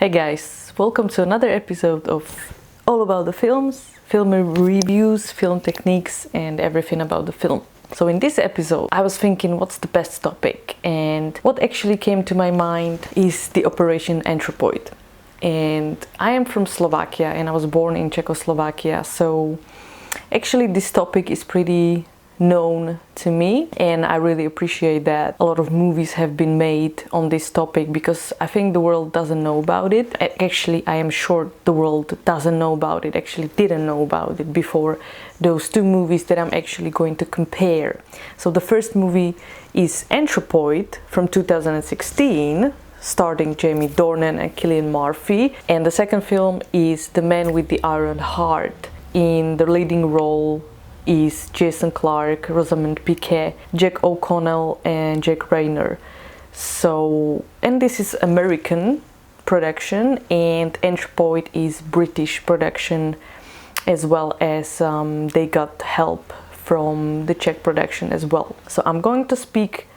Hey guys, welcome to another episode of All About the Films, film reviews, film techniques and everything about the film. So in this episode I was thinking what's the best topic, and what actually came to my mind is the Operation Anthropoid. And I am from Slovakia and I was born in Czechoslovakia, so actually this topic is pretty known to me, and I really appreciate that a lot of movies have been made on this topic, because I think the world doesn't know about it. Actually, I am sure the world doesn't know about it, actually didn't know about it before those two movies that I'm actually going to compare. So the first movie is Anthropoid from 2016, starring Jamie Dornan and Cillian Murphy, and the second film is The Man with the Iron Heart. In the leading role is Jason Clarke, Rosamund Pike, Jack O'Connell and Jack Reynor. So, and this is American production, and Anthropoid is British production, as well as they got help from the Czech production as well. So I'm going to speak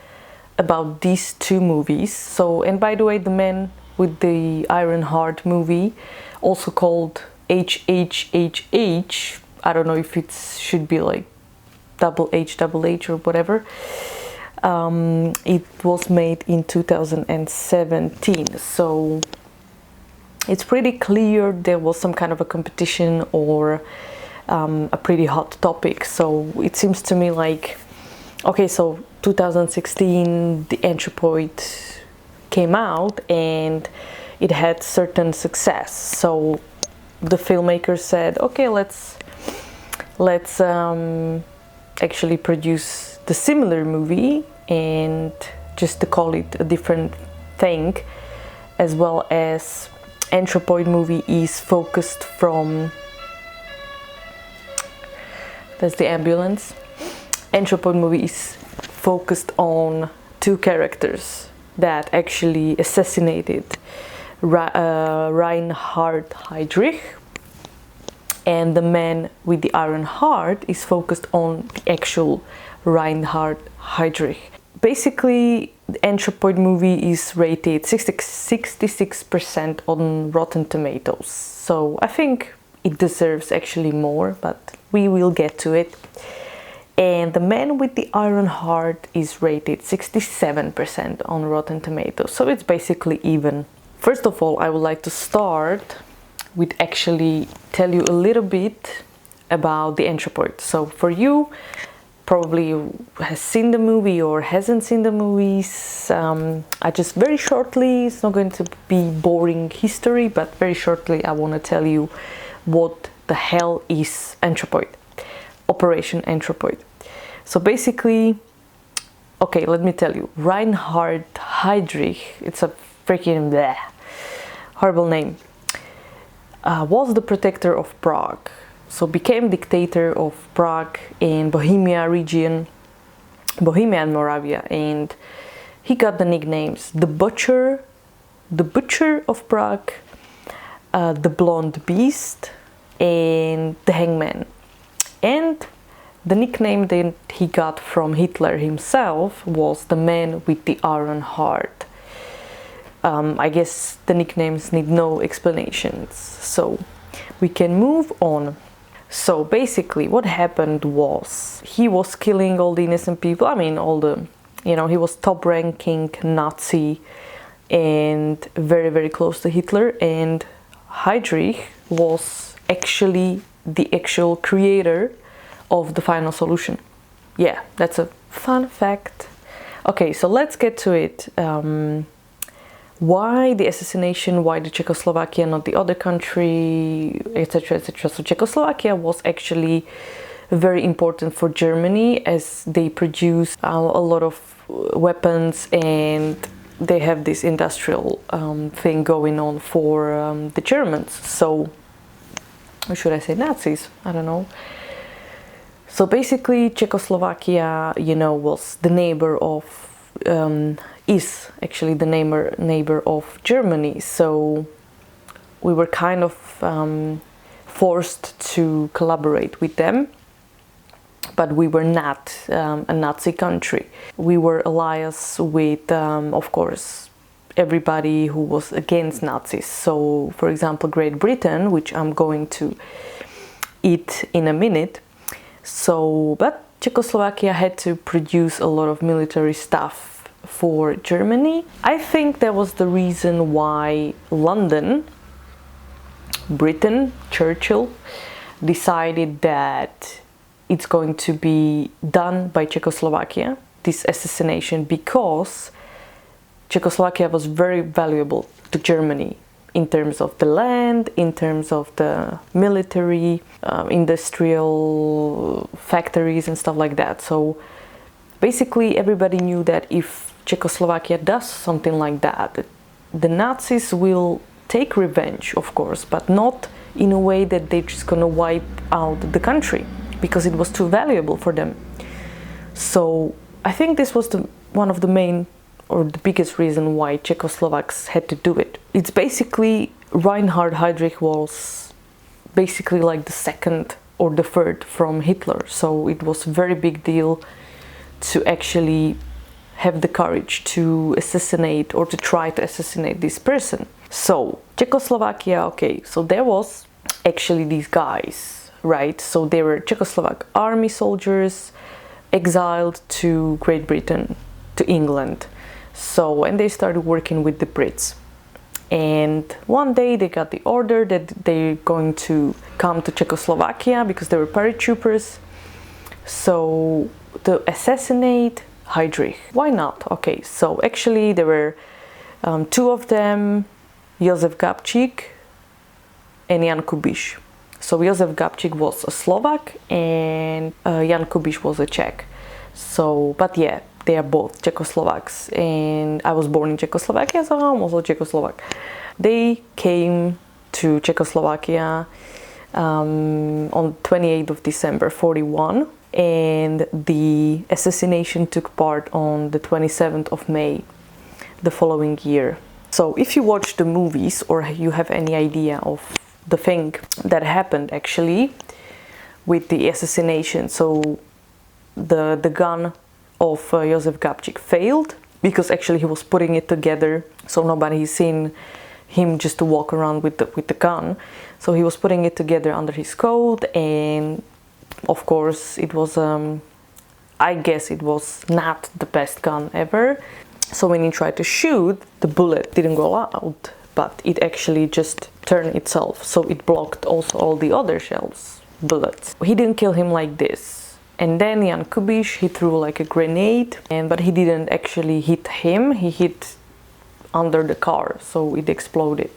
about these two movies. So, and by the way, The Man with the Iron Heart movie, also called HHHH, I don't know if it should be like double H or whatever. It was made in 2017, so it's pretty clear there was some kind of a competition or a pretty hot topic. So it seems to me like, okay, so 2016 the Anthropoid came out and it had certain success, so the filmmakers said, okay, let's actually produce the similar movie and just to call it a different thing, as well as Anthropoid movie is focused from, that's the ambulance. Anthropoid movie is focused on two characters that actually assassinated Reinhard Heydrich, and The Man with the Iron Heart is focused on the actual Reinhard Heydrich. Basically, the Anthropoid movie is rated 66% on Rotten Tomatoes, so I think it deserves actually more, but we will get to it. And The Man with the Iron Heart is rated 67% on Rotten Tomatoes, so it's basically even. First of all, I would like to start with actually tell you a little bit about the Anthropoid. So for you, probably has seen the movie or hasn't seen the movies, I just very shortly, it's not going to be boring history, but very shortly I want to tell you what the hell is Anthropoid, Operation Anthropoid. So basically, okay, let me tell you, Reinhard Heydrich, it's a freaking horrible name, was the protector of Prague, so became dictator of Prague in Bohemia region, Bohemia and Moravia, and he got the nicknames the Butcher of Prague, the Blonde Beast and the Hangman. And the nickname that he got from Hitler himself was the Man with the Iron Heart. I guess the nicknames need no explanations, so we can move on. So basically what happened was he was killing all the innocent people. I mean, all the, you know, he was top ranking Nazi and very, very close to Hitler, and Heydrich was actually the actual creator of the final solution. Yeah, that's a fun fact. Okay, so let's get to it. Why the assassination, why the Czechoslovakia, not the other country, etc, etc. So Czechoslovakia was actually very important for Germany, as they produce a lot of weapons and they have this industrial thing going on for the Germans. So, or should I say Nazis? I don't know. So basically Czechoslovakia, you know, was the neighbor of is actually the neighbor of Germany, so we were kind of forced to collaborate with them, but we were not a Nazi country. We were allies with, of course, everybody who was against Nazis. So, for example, Great Britain, which I'm going to eat in a minute. So, but Czechoslovakia had to produce a lot of military stuff for Germany. I think that was the reason why London, Britain, Churchill, decided that it's going to be done by Czechoslovakia, this assassination, because Czechoslovakia was very valuable to Germany in terms of the land, in terms of the military, industrial factories and stuff like that. So basically everybody knew that if Czechoslovakia does something like that, the Nazis will take revenge, of course, but not in a way that they're just gonna wipe out the country, because it was too valuable for them. So I think this was one of the main or the biggest reason why Czechoslovaks had to do it. It's basically, Reinhard Heydrich was basically like the second or the third from Hitler. So it was a very big deal to actually have the courage to assassinate or to try to assassinate this person. So Czechoslovakia, okay, so there was actually these guys, right? So they were Czechoslovak army soldiers exiled to Great Britain, to England. So, and they started working with the Brits. And one day they got the order that they're going to come to Czechoslovakia because they were paratroopers. So, to assassinate Heydrich. Why not? Okay, so actually there were two of them, Josef Gabčík and Jan Kubiš. So Josef Gabčík was a Slovak and Jan Kubiš was a Czech. So, but yeah, they are both Czechoslovaks, and I was born in Czechoslovakia, so I'm also Czechoslovak. They came to Czechoslovakia on 28th of December 41, and the assassination took part on the 27th of May the following year. So if you watch the movies or you have any idea of the thing that happened actually with the assassination, so the gun of Josef Gabčík failed because actually he was putting it together, so nobody's seen him just to walk around with the gun. So he was putting it together under his coat, and of course it was I guess it was not the best gun ever. So when he tried to shoot, the bullet didn't go out, but it actually just turned itself, so it blocked also all the other shells, bullets. He didn't kill him like this. And then Jan Kubiš, he threw like a grenade, but he didn't actually hit him, he hit under the car, so it exploded.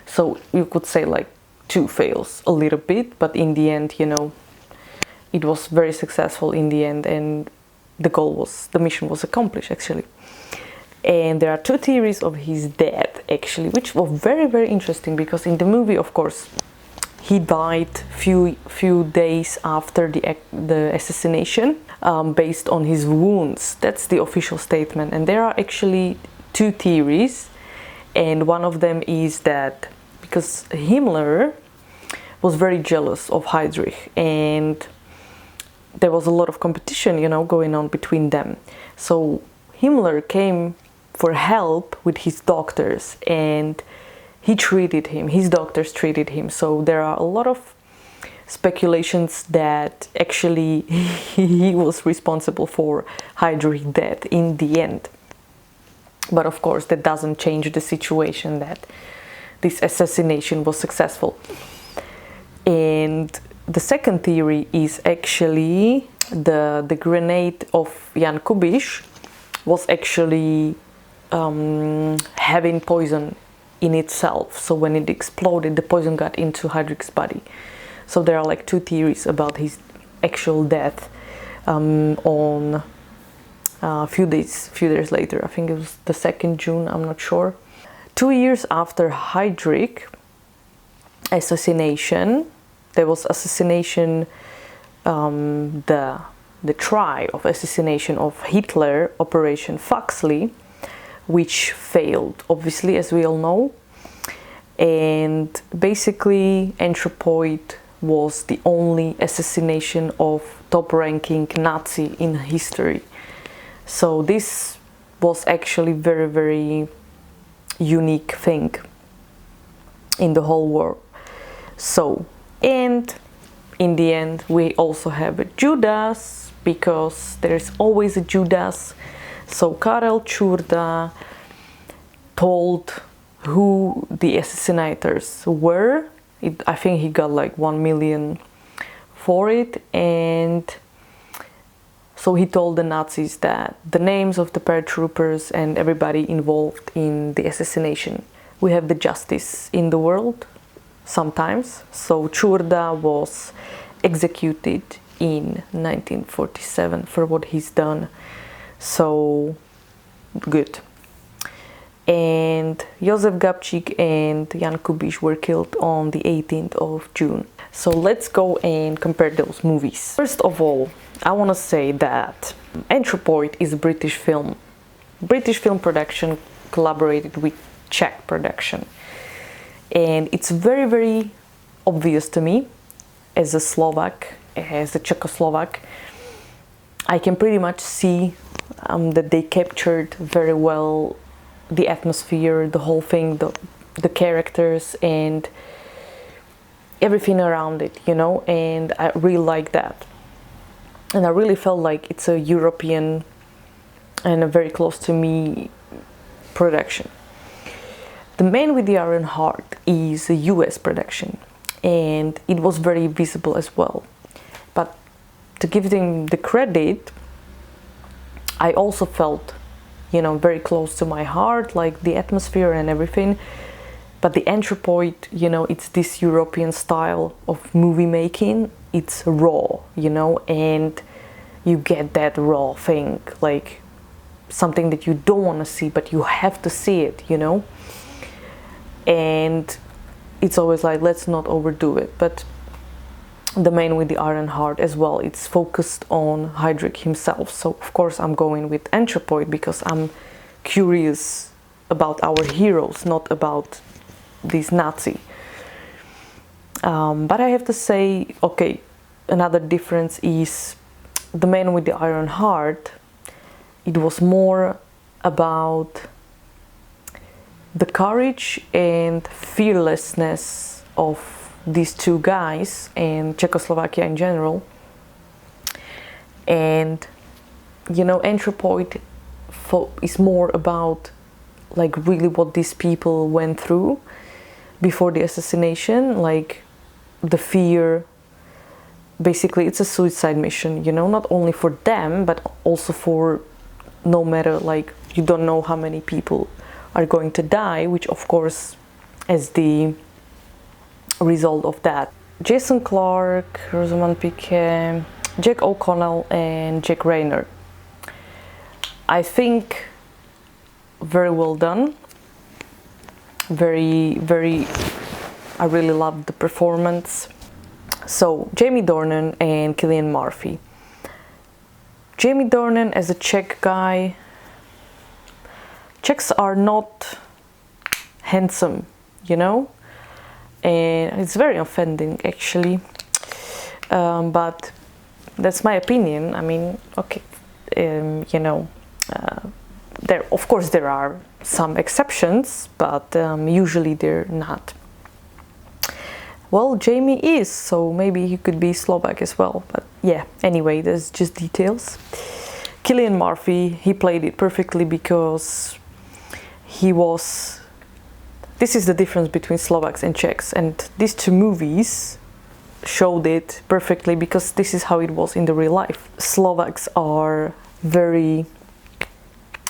So you could say like two fails a little bit, but in the end, you know, it was very successful in the end, and the mission was accomplished actually. And there are two theories of his death actually, which were very, very interesting, because in the movie, of course, he died few days after the assassination based on his wounds. That's the official statement. And there are actually two theories, and one of them is that because Himmler was very jealous of Heydrich, and there was a lot of competition, you know, going on between them. So Himmler came for help with his doctors, and his doctors treated him. So there are a lot of speculations that actually he was responsible for Heydrich's death in the end. But of course that doesn't change the situation that this assassination was successful. And the second theory is actually the grenade of Jan Kubiš was actually having poison in itself. So when it exploded, the poison got into Heydrich's body. So there are like two theories about his actual death on a few days later. I think it was the 2nd June, I'm not sure. 2 years after Heydrich assassination, there was assassination, the try of assassination of Hitler, Operation Foxley, which failed, obviously, as we all know. And basically Anthropoid was the only assassination of top-ranking Nazi in history. So this was actually very, very unique thing in the whole world. So, and in the end we also have a Judas, because there's always a Judas. So Karel Čurda told who the assassinators were. I think he got like 1 million for it, and so he told the Nazis that the names of the paratroopers and everybody involved in the assassination. We have the justice in the world sometimes. So Čurda was executed in 1947 for what he's done. So good. And Josef Gabčík and Jan Kubiš were killed on the 18th of June. So let's go and compare those movies. First of all, I want to say that Anthropoid is a British film. British film production collaborated with Czech production. And it's very, very obvious to me as a Slovak, as a Czechoslovak. I can pretty much see that they captured very well the atmosphere, the whole thing, the characters and everything around it, you know, and I really like that. And I really felt like it's a European and a very close to me production. The Man with the Iron Heart is a US production, and it was very visible as well. But to give them the credit, I also felt, you know, very close to my heart, like the atmosphere and everything. But the Anthropoid, you know, it's this European style of movie making. It's raw, you know, and you get that raw thing, like something that you don't want to see, but you have to see it, you know. And it's always like, let's not overdo it. But The Man with the Iron Heart as well, it's focused on Heydrich himself. So of course I'm going with Anthropoid because I'm curious about our heroes, not about this Nazi. But I have to say, okay, another difference is The Man with the Iron Heart. It was more about the courage and fearlessness of these two guys and Czechoslovakia in general. And you know, Anthropoid is more about like really what these people went through before the assassination, like the fear. Basically it's a suicide mission, you know, not only for them but also for, no matter, like, you don't know how many people are going to die, which of course as the result of that. Jason Clarke, Rosamund Pike, Jack O'Connell and Jack Reynor. I think very well done. Very, very, I really loved the performance. So Jamie Dornan and Cillian Murphy. Jamie Dornan as a Czech guy. Czechs are not handsome, you know, and it's very offending actually, but that's my opinion. I mean, okay, you know, there, of course there are some exceptions, but usually they're not. Well, Jamie is, so maybe he could be Slovak as well, but yeah, anyway, there's just details. Cillian Murphy, he played it perfectly because he was, this is the difference between Slovaks and Czechs, and these two movies showed it perfectly because this is how it was in the real life. Slovaks are very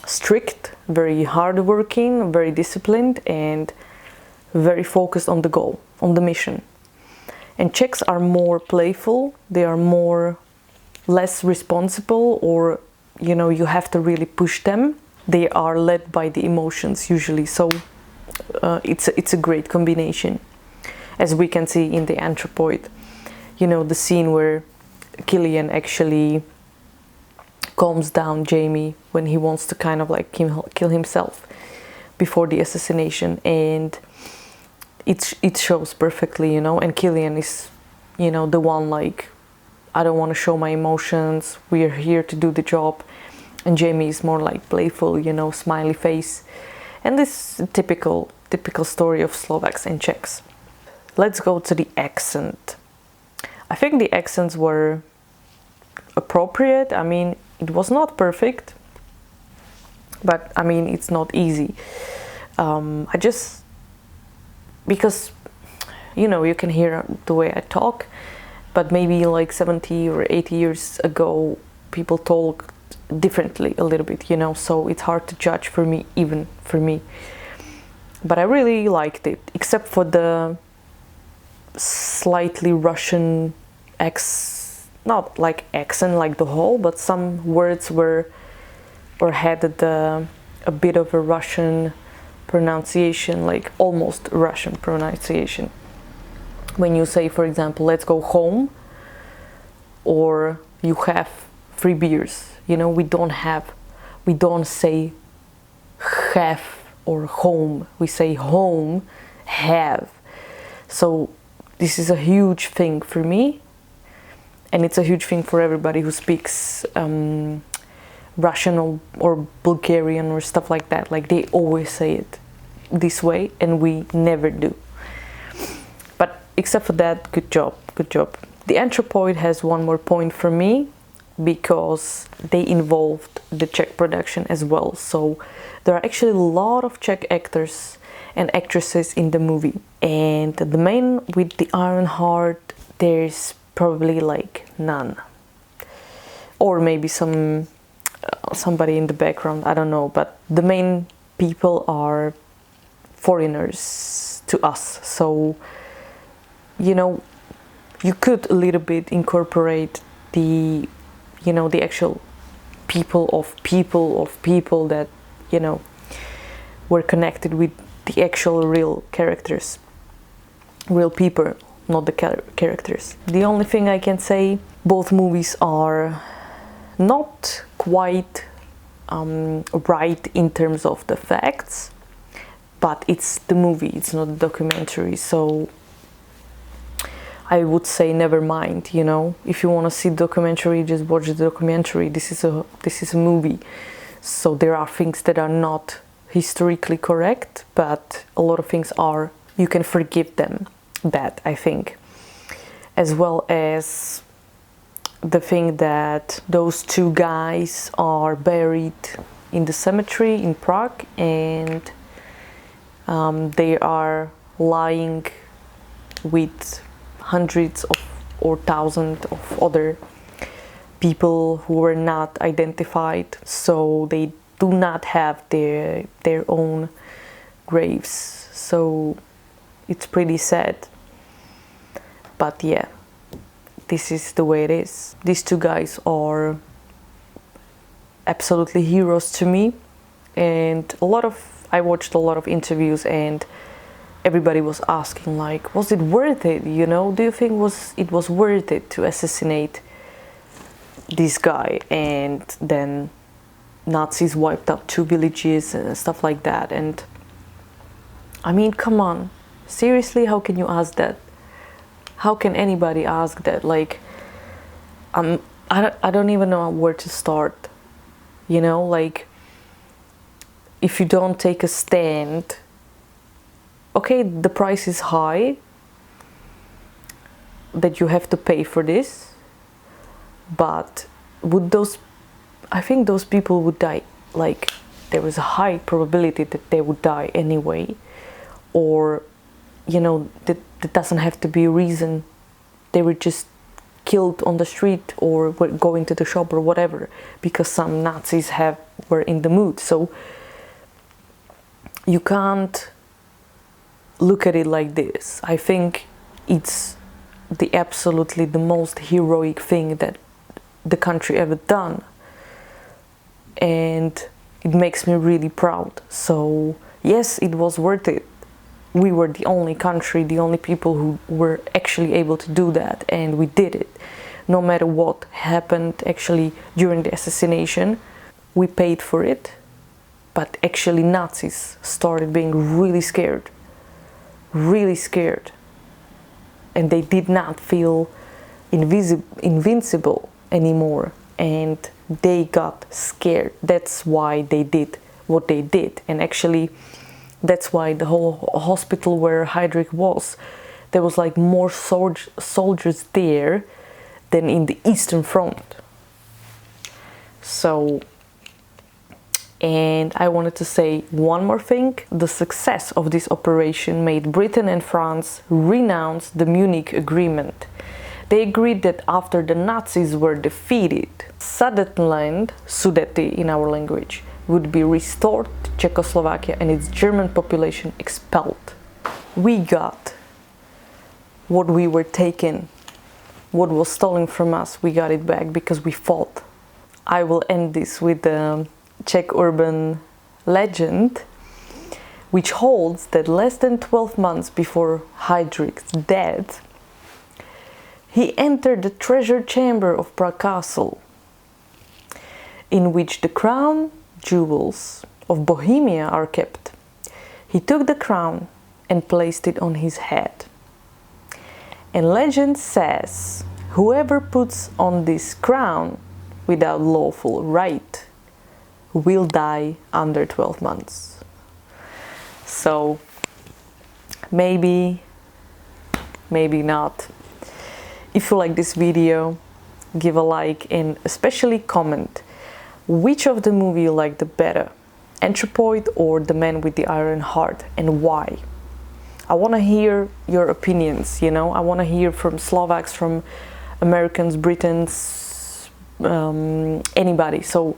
strict, very hardworking, very disciplined and very focused on the goal, on the mission. And Czechs are more playful, they are less responsible, or you know, you have to really push them. They are led by the emotions usually, so it's a great combination, as we can see in the Anthropoid. You know, the scene where Cillian actually calms down Jamie when he wants to kind of like kill himself before the assassination, and it shows perfectly, you know. And Cillian is, you know, the one like, I don't want to show my emotions, we are here to do the job. And Jamie is more like playful, you know, smiley face. And this is a typical story of Slovaks and Czechs. Let's go to the accent. I think the accents were appropriate. I mean, it was not perfect, but I mean, it's not easy. Because, you know, you can hear the way I talk, but maybe like 70 or 80 years ago, people talked differently a little bit, you know, so it's hard to judge for me, even for me. But I really liked it, except for the slightly Russian not like accent like the whole, but some words had a bit of a Russian pronunciation, like almost Russian pronunciation. When you say, for example, let's go home, or you have 3 beers, you know, we don't say have or home, we say home, have. So this is a huge thing for me, and it's a huge thing for everybody who speaks Russian or Bulgarian or stuff like that. Like, they always say it this way, and we never do. But except for that, good job. The Anthropoid has one more point for me, because they involved the Czech production as well. So there are actually a lot of Czech actors and actresses in the movie. And the man with the iron heart, there's probably like none. Or maybe somebody in the background, I don't know. But the main people are foreigners to us. So, you know, you could a little bit incorporate the actual people of people that, you know, were connected with the actual real characters, real people, not the characters. The only thing I can say, both movies are not quite right in terms of the facts, but it's the movie, it's not a documentary, so I would say never mind, you know. If you want to see the documentary, just watch the documentary. This is a movie. So there are things that are not historically correct, but a lot of things are. You can forgive them that, I think. As well as the thing that those 2 guys are buried in the cemetery in Prague, and they are lying with hundreds of or thousands of other people who were not identified, so they do not have their own graves. So it's pretty sad, but yeah, this is the way it is. These 2 guys are absolutely heroes to me, and I watched a lot of interviews, and everybody was asking, like, was it worth it, you know? Do you think it was worth it to assassinate this guy? And then Nazis wiped out 2 villages and stuff like that. And I mean, come on, seriously, how can you ask that? How can anybody ask that? Like, I don't even know where to start, you know? Like, if you don't take a stand, okay, the price is high that you have to pay for this, but I think those people would die. Like, there was a high probability that they would die anyway, or, you know, that doesn't have to be a reason. They were just killed on the street, or were going to the shop or whatever, because some Nazis were in the mood. So you can't look at it like this. I think it's absolutely the most heroic thing that the country ever done, and it makes me really proud. So yes, it was worth it. We were the only country, the only people who were actually able to do that, and we did it. No matter what happened actually during the assassination, we paid for it, but actually Nazis started being really scared, and they did not feel invincible anymore, and they got scared. That's why they did what they did. And actually that's why the whole hospital where Heydrich was, there was like more soldiers there than in the Eastern Front. So, and I wanted to say one more thing. The success of this operation made Britain and France renounce the Munich Agreement. They agreed that after the Nazis were defeated, Sudetenland, Sudety in our language, would be restored to Czechoslovakia and its German population expelled. We got what we were taken, what was stolen from us, we got it back because we fought. I will end this with the Czech urban legend, which holds that less than 12 months before Heydrich's death, he entered the treasure chamber of Prague Castle, in which the crown jewels of Bohemia are kept. He took the crown and placed it on his head. And legend says, whoever puts on this crown without lawful right will die under 12 months. So maybe not. If you like this video, give a like and especially comment which of the movie you like the better, Anthropoid or The Man with the Iron Heart, and why. I want to hear your opinions, you know. I want to hear from Slovaks, from Americans, Britons, anybody. So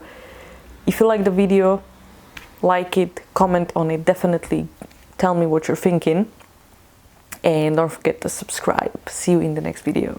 if you like the video, like it, comment on it, definitely tell me what you're thinking, and don't forget to subscribe. See you in the next video.